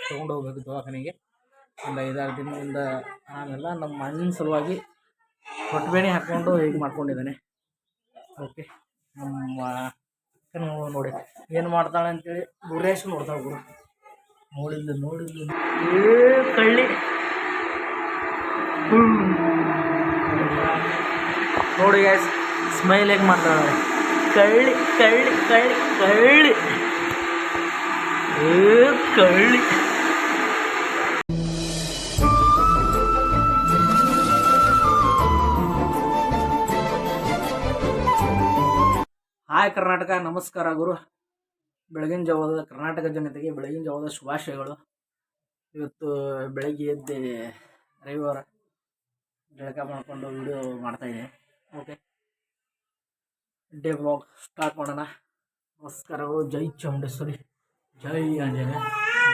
ತೊಗೊಂಡು ಹೋಗ್ಬೇಕು ದವಾಖಾನೆಗೆ. ಒಂದು 5-6 ದಿನದಿಂದ ಆಮೇಲೆ ನಮ್ಮ ಅಣ್ಣನ ಸಲುವಾಗಿ ಹೊಟ್ಟೆಬೇನೆ ಹಾಕ್ಕೊಂಡು ಹೀಗೆ ಮಾಡ್ಕೊಂಡಿದ್ದಾನೆ. ಓಕೆ, ನಮ್ಮ ಅಕ್ಕನ ನೋಡಿ ಏನು ಮಾಡ್ತಾಳೆ ಅಂತೇಳಿ ಗುರೇಶ್ ನೋಡ್ತಾಳೆ. ಗುರು ನೋಡಿದ್ಲು ಕಳ್ಳಿ ನೋಡಿ ಗ್ಯಾಸ್, ಸ್ಮೈಲ್ ಹೇಗೆ ಮಾಡ್ತಾಳೆ. ಕಳ್ಳಿ ಕಳ್ಳಿ ಕಳ್ಳಿ ಕಳ್ಳಿ ಕಳ್ಳಿ. ಹಾಯ್ ಕರ್ನಾಟಕ, ನಮಸ್ಕಾರ ಗುರು. ಬೆಳಗಿನ ಜಾವದ ಕರ್ನಾಟಕ ಜನತೆಗೆ ಬೆಳಗಿನ ಜಾವದ ಶುಭಾಶಯಗಳು. ಇವತ್ತು ಬೆಳಗ್ಗೆ ಎದ್ದು ರವಿವಾರ ಜಳಕ ಮಾಡಿಕೊಂಡು ವಿಡಿಯೋ ಮಾಡ್ತಾಯಿದ್ದೀನಿ. ಓಕೆ, ಡೇ ವ್ಲಾಗ್ ಸ್ಟಾರ್ಟ್ ಮಾಡೋಣ. ನಮಸ್ಕಾರಗಳು. ಜೈ ಚಾಮುಂಡೇಶ್ವರಿ, ಜೈ ಆಂಜನೇಯ,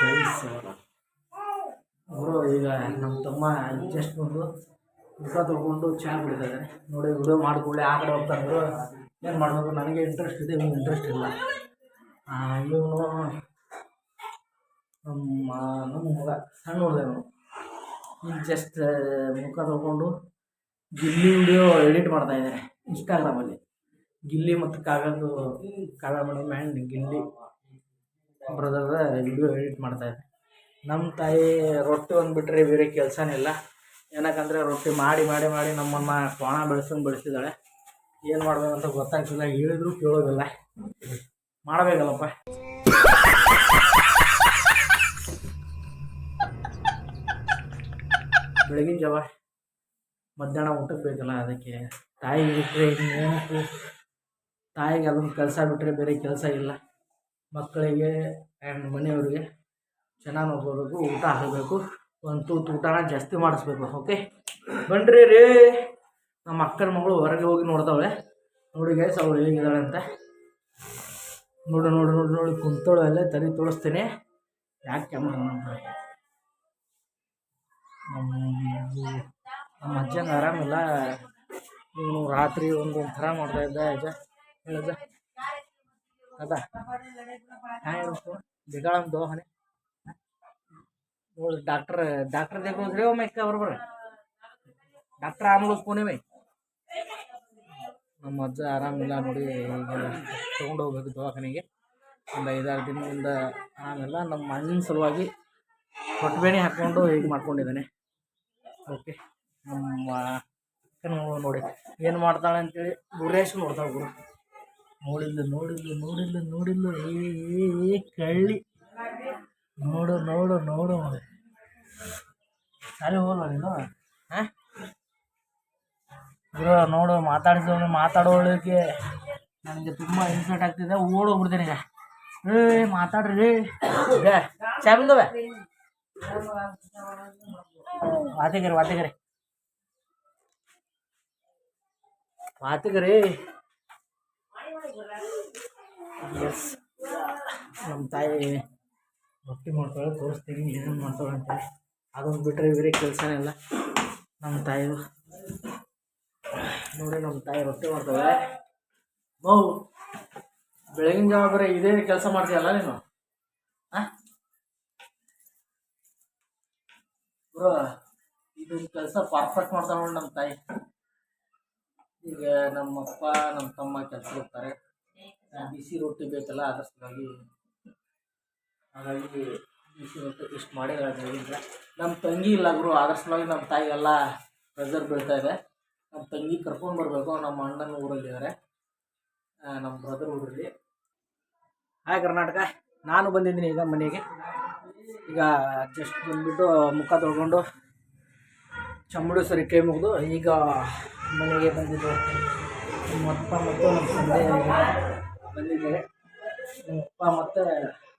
ಜೈ ಶಿವರ. ಗುರು ಈಗ ನಮ್ಮ ತಮ್ಮ ಜಸ್ಟ್ ಬಂದು ಮುಖ ತೊಳ್ಕೊಂಡು ಚಹಾ ಕುಡಿತಾ ಇದ್ದಾರೆ. ನೋಡಿ ವಿಡಿಯೋ ಮಾಡಿಕೊಳ್ಳಿ ಆ ಕಡೆ ಹೋಗ್ತಾರೆ. ಗುರು ಏನು ಮಾಡಬೇಕು, ನನಗೆ ಇಂಟ್ರೆಸ್ಟ್ ಇದೆ, ಇವ್ನು ಇಂಟ್ರೆಸ್ಟ್ ಇಲ್ಲ. ಇವನು ನಮ್ಮ ಮಗ ಸಣ್ಣ ಹುಡುಗನು ಈಗ ಜಸ್ಟ್ ಮುಖ ತೊಳ್ಕೊಂಡು ಗಿಲ್ಲಿ ವಿಡಿಯೋ ಎಡಿಟ್ ಮಾಡ್ತಾಯಿದ್ದಾರೆ ಇನ್ಸ್ಟಾಗ್ರಾಮಲ್ಲಿ. ಗಿಲ್ಲಿ ಮತ್ತು ಕಾವ್ಯ ಮೇಡಮ್ ಆ್ಯಂಡ್ ಗಿಲ್ಲಿ ಬ್ರದರ್ದ ವಿಡಿಯೋ ಎಡಿಟ್ ಮಾಡ್ತಾಯಿದ್ದಾರೆ. ನಮ್ಮ ತಾಯಿ ರೊಟ್ಟಿ ಒಂದು ಬಿಟ್ಟರೆ ಬೇರೆ ಕೆಲಸನೇ ಇಲ್ಲ. ಏನಕ್ಕಂದರೆ ರೊಟ್ಟಿ ಮಾಡಿ ಮಾಡಿ ಮಾಡಿ ನಮ್ಮನ್ನು ಕೋಣ ಬೆಳೆಸಿದ್ದಾಳೆ. ಏನು ಮಾಡಬೇಕಂತ ಗೊತ್ತಾಗ್ತಿಲ್ಲ, ಹೇಳಿದ್ರು ಕೇಳೋದಿಲ್ಲ, ಮಾಡಬೇಕಲ್ಲಪ್ಪ. ಬೆಳಗಿನ ಜಾವ ಮಧ್ಯಾಹ್ನ ಊಟಕ್ಕೆ ಬೇಕಲ್ಲ, ಅದಕ್ಕೆ ತಾಯಿಗೆ ಬಿಟ್ಟರೆ ಇನ್ನೇನಕ್ಕೂ ತಾಯಿಗೆ ಅದೊಂದು ಕೆಲಸ ಬಿಟ್ಟರೆ ಬೇರೆ ಕೆಲಸ ಇಲ್ಲ. ಮಕ್ಕಳಿಗೆ ಆ್ಯಂಡ್ ಮನೆಯವ್ರಿಗೆ ಚೆನ್ನಾಗಿ ನೋಡ್ಕೋಬೇಕು, ಊಟ ಹಾಕಬೇಕು, ಒಂದು ತೂತು ಊಟನ ಜಾಸ್ತಿ ಮಾಡಿಸ್ಬೇಕು. ಓಕೆ ಬನ್ರಿ ರೀ. ನಮ್ಮ ಅಕ್ಕನ ಮಗಳು ಹೊರಗೆ ಹೋಗಿ ನೋಡ್ತಾವಳೆ. ನೋಡಿ ಗೈಸ್ ಅವಳು ಹೇಗಿದ್ದಾಳೆ ಅಂತ. ನೋಡು ನೋಡಿ ನೋಡಿ ನೋಡಿ ಕುಂತೋಳು ಅಲ್ಲೇ. ತಲೆ ತೋರಿಸ್ತೀನಿ. ಯಾಕೆ ಕ್ಯಾಮ್ರಾ ನಮ್ಮ ಅಜ್ಜಂಗೆ ಆರಾಮಿಲ್ಲ. ಇವನು ರಾತ್ರಿ ಒಂಥರ ಮಾಡ್ತಾಯಿದ್ದ. ಅಜ್ಜ ಹೇಳಜ್ಜ ಅದ ಹೇಳು ಬಿಗಾಳ ದವಾಖಾನೆ ನೋಡಿ. ಡಾಕ್ಟರ್ देखो मैं क्या बरोबर ಡಾಕ್ಟರ್ ಆಮೇಲೆ ಪುಣೆ ಬೈ. ನಮ್ಮ ಅಜ್ಜ ಆರಾಮಿಲ್ಲ ನೋಡಿ. ಈಗೆಲ್ಲ ತೊಗೊಂಡು ಹೋಗ್ಬೇಕು ದವಾಖಾನೆಗೆ. ಒಂದು 5-6 ದಿನದಿಂದ ಆಮೇಲೆ ನಮ್ಮ ಅಣ್ಣನ ಸಲುವಾಗಿ ಹೊಟ್ಟೆಬೇನೆ ಹಾಕ್ಕೊಂಡು ಹೀಗೆ ಮಾಡ್ಕೊಂಡಿದ್ದಾನೆ. ಓಕೆ, ನಮ್ಮ ಅಕ್ಕನ ನೋಡಿ ಏನು ಮಾಡ್ತಾಳೆ ಅಂತೇಳಿ ಗುರೇಶ್ ನೋಡ್ತಾಳೆ. ಗುರು ನೋಡಿದ್ಲು ಏ ಕಳ್ಳಿ. ನೋಡು ನೋಡು ನೋಡು ಸರಿ ಹೋಗಲ್ಲ ನೀನು. ಹಾಂ ಗುರು ನೋಡು, ಮಾತಾಡೋಳಿಗೆ ನನಗೆ ತುಂಬ ಇನ್ಸಲ್ಟ್ ಆಗ್ತಿದೆ. ಓಡೋಗ್ಬಿಡ್ತೀನಿ ಈಗ. ಮಾತಾಡ್ರಿ ಚಾ ಬಂದವೆ. ವಾತಿಗರಿ ಎಸ್. ನಮ್ಮ ತಾಯಿ ರೊಟ್ಟಿ ಮಾಡ್ತಾಳೆ, ತೋರಿಸ್ತೀನಿ ಏನೇನು ಮಾಡ್ತಾಳೆ ಅಂತೇಳಿ. ಅದೊಂದು ಬಿಟ್ಟರೆ ಬೇರೆ ಕೆಲಸನೇ ಇಲ್ಲ ನಮ್ಮ ತಾಯಿದು. ನೋಡಿ ನಮ್ಮ ತಾಯಿ ರೊಟ್ಟಿ ಮಾಡ್ತಾಳೆ. ಬೆಳಗಿನ ಜಾವ ಬರೀ ಇದೇ ಕೆಲಸ ಮಾಡ್ತೀಯಲ್ಲ ನೀನು. ಬ್ರೋ ಇದೊಂದು ಕೆಲಸ ಪರ್ಫೆಕ್ಟ್ ಮಾಡ್ತಾಳೆ ನೋಡಿ ನಮ್ಮ ತಾಯಿ. ಈಗ ನಮ್ಮಪ್ಪ ನಮ್ಮ ತಮ್ಮ ಕೆಲಸಕ್ಕೆ ಹೋಗ್ತಾರೆ. ಬಿಸಿ ರೊಟ್ಟಿ ಬೇಕಲ್ಲ, ಅದ್ರ ಹಾಗಾಗಿ ಬಿಸಿ ರೊಟ್ಟಿ ಇಷ್ಟು ಮಾಡಿದಾಳೆ ಬೆಳಗಿಂದ. ನಮ್ಮ ತಂಗಿ ಇಲ್ಲ ಗುರು, ಅದ್ರ ಸಲುವಾಗಿ ನಮ್ಮ ತಾಯಿಗೆಲ್ಲ ಪ್ರೆಷರ್ ಬೀಳ್ತಾ ಇದೆ. ನಮ್ಮ ತಂಗಿ ಕರ್ಕೊಂಡು ಬರಬೇಕು. ನಮ್ಮ ಅಣ್ಣನ ಊರಲ್ಲಿದ್ದಾರೆ, ನಮ್ಮ ಬ್ರದರ್ ಊರಲ್ಲಿ. ಹಾಯ್ ಕರ್ನಾಟಕ, ನಾನು ಬಂದಿದ್ದೀನಿ ಈಗ ಮನೆಗೆ. ಈಗ ಜಸ್ಟ್ ಬಂದುಬಿಟ್ಟು ಮುಖ ತೊಳ್ಕೊಂಡು ಚಾಮುಂಡೇಶ್ವರಿ ಕೈ ಮುಗಿದು ಈಗ ಮನೆಗೆ ಬಂದಿದ್ದು. ನಮ್ಮಪ್ಪ ಮತ್ತು ನಮ್ಮ ತಂದೆ ಬಂದಿದ್ದಾರೆ. ನಮ್ಮಪ್ಪ ಮತ್ತು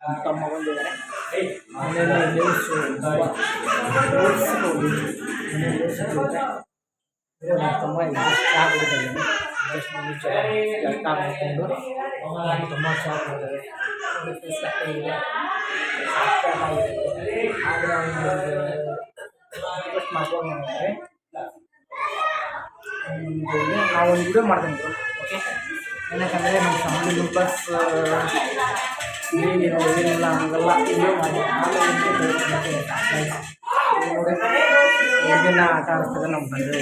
ನಮ್ಮ ತಮ್ಮ ಬಂದಿದ್ದಾರೆ. ಮನೆಯಲ್ಲಿ ನ್ಯೂಸು ನಮ್ಮ ತಮ್ಮ ಚಹಾ ಕುಡಿತಾಯಿದ್ದಾನೆ. ಜಸ್ಟ್ ಒಂದು ಜಳಕ ಮಾಡಿಕೊಂಡು ನಮ್ಮ ತಮ್ಮ ಚಹಾ ಕುಡಿತಾರೆ. ಆದರೆ ರಿಕ್ವೆಸ್ಟ್ ಮಾಡ್ಕೊಂಡು ನಾವೊಂದು ವಿಡಿಯೋ ಮಾಡ್ತೀನಿ. ಓಕೆ, ಏನಕ್ಕಂದರೆ ನಮ್ಮ ಫ್ಯಾಮಿಲಿ ಮೆಂಬರ್ಸ್ ಏನಿಲ್ಲ ಹಂಗಲ್ಲ ಇಲ್ಲೂ ಮಾಡಿ ನೋಡಿ ಹುಡುಗಿನ ಆಟ ಆಡ್ತದೆ ನಮ್ಮ ತಂದೆ.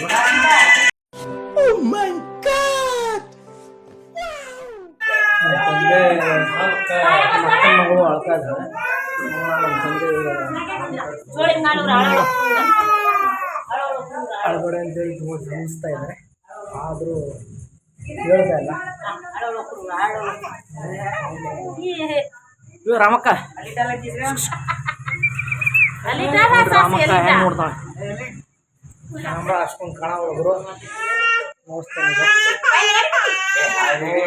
ಮಕ್ಕಳ ಮಗಳು ಅಳ್ತಾ ಇದ್ದಾಳೆ. ನಮ್ಮ ತಂದೆ ಅಳಬೇಡ ಅಂತೇಳಿ ತುಂಬ ಶ್ರಮಿಸ್ತಾ ಇದ್ದಾರೆ, ಆದರೂ ಹೇಳ್ತಾ ಇಲ್ಲ. ಇವ ರಾಮಕ್ಕ ರಾಮಕ್ಕ ಹೆಂಗೆ ನೋಡ್ತಾಳೆ ಕ್ಯಾಮ್ರಾ ಅಷ್ಟೊಂದು ಕಾಣ ಹೋದ್ರು ನೋಡ್ತಾನೆ.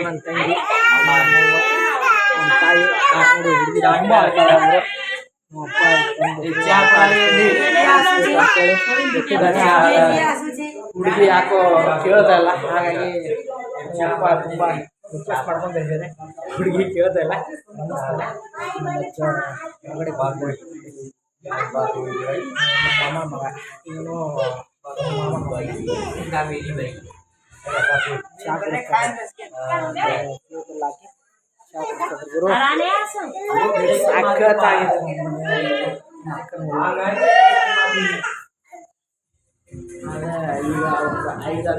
ನನ್ನ ತಂಗಿ ನಮ್ಮ ತಾಯಿ ನೋಡಿ ಹುಡುಗಿ ತುಂಬ ಆಡ್ತಾರೆ ಅಂದರೆ ನಮ್ಮ ಅಪ್ಪ ಹುಡುಗಿ ಯಾಕೋ ಕೇಳ್ತಾ ಇಲ್ಲ, ಹಾಗಾಗಿ ನಮ್ಮ ಅಪ್ಪ ತುಂಬ ರಿಕ್ವೆಸ್ಟ್ ಮಾಡ್ಕೊಂತ ಇದ್ದಾರೆ. ಹುಡುಗಿ ಕೇಳ್ತಾ ಇಲ್ಲ, ಹೊರಗಡೆ ಬಾರ್ಬೋದು ಮಾಮ ಮಗ ಇವನು ಈಗ 5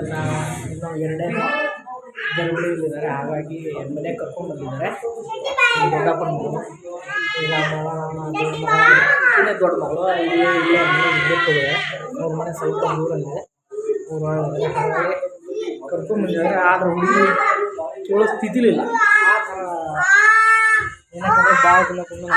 ದಿನ ಇನ್ನೂ 2 ಗರ್ಭಿಣಿಯಲ್ಲಿದ್ದಾರೆ, ಹಾಗಾಗಿ ಮನೆ ಕರ್ಕೊಂಡು ಬಂದಿದ್ದಾರೆ. ದೊಡ್ಡಪ್ಪನ ಮಗಳು ಈಗ ದೊಡ್ಡ ಮಗಳು ಇಲ್ಲೇ ಇರ್ತದೆ. ಅವ್ರ ಮನೆ ಸ್ವಲ್ಪ ದೂರಲ್ಲಿದೆ, ಹಾಗಾಗಿ ಕರ್ಕೊಂಡ್ಬಂದಿದ್ದಾರೆ. ಆದರೆ ಹುಡುಗಿ ಕೇಳೋ ಸ್ಥಿತಿಲಿಲ್ಲ. ಆ ಥರ ಏನಂತಂದರೆ ಭಾಳ ದಿನ ಕಂದಮ್ಮ